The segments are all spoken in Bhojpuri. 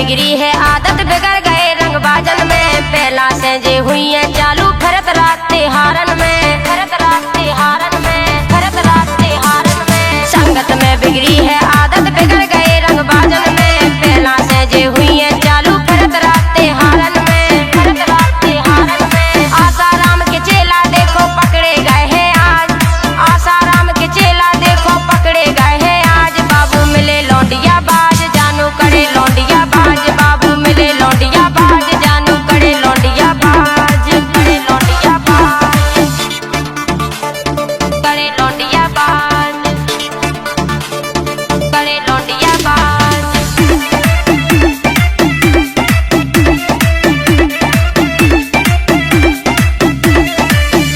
बिगड़ी है आदत बिगड़ गए रंग बाजन में। पहला से जे हुई है चालू फरत रात हारन में, फरत रात हारन में, फरत रात हारन में। संगत में बिगड़ी है आदत बिगड़ गए रंग बाजन में। पहला से जे हुई है चालू फरत रात हारन में, फरत रात हारन में। आसाराम के चेला देखो पकड़े गए हैं आज, आसाराम के चेला देखो पकड़े गए हैं आज। बाबू मिले लौंडिया बाज जानू करे लौंडिया बाज, बाबू मिले लौंडिया बाज जानू करे लौंडिया बाज, करे लौंडिया बाज, करे लौंडिया बाज, करे लौंडिया बाज।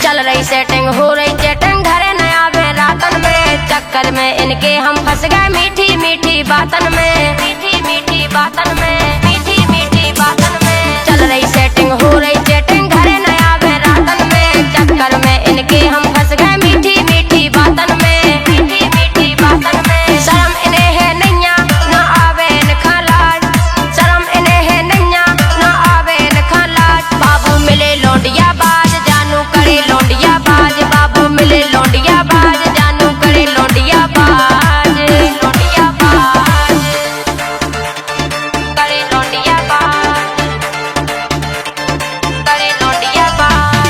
चल रही सेटिंग हो रही चेटिंग घरे नया वे रातन में। चक्कर में इनके हम फंस गए मीठी मीठी बातन में, मीठी मीठी बातन में, मीठी मीठी बातन में। चल रही सेटिंग हो रही चेटिंग घरे नया वे रातन में। चक्कर में इनके हम फंस गए मीठी मीठी बातन में, मीठी मीठी बातन में। शर्म इन्हें है नैया ना आवे इनका लाज, शर्म इन्हें है नैया ना आवे इनका लाज। बाबू मिले लौंडिया बाज जानू करे लौंडिया बाज, बाबू मिले लौंडिया बाज जानू करे लौंडिया बाज, लौंडिया बाज, करे लौंडिया बाज, करे लौंडिया बाज।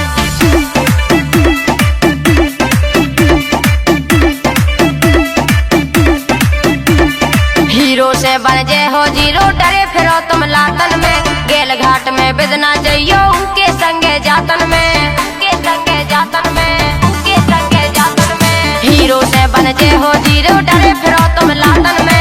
हीरो से बन जे हो जीरो डरे फिरो तुम लातन में। गेल घाट में बिदना जइयो उनके संगे जातन में, उनके संगे जातन में, उनके संगे जातन में। हीरो से बन जे हो जीरो डरे फिरो तुम लातन में।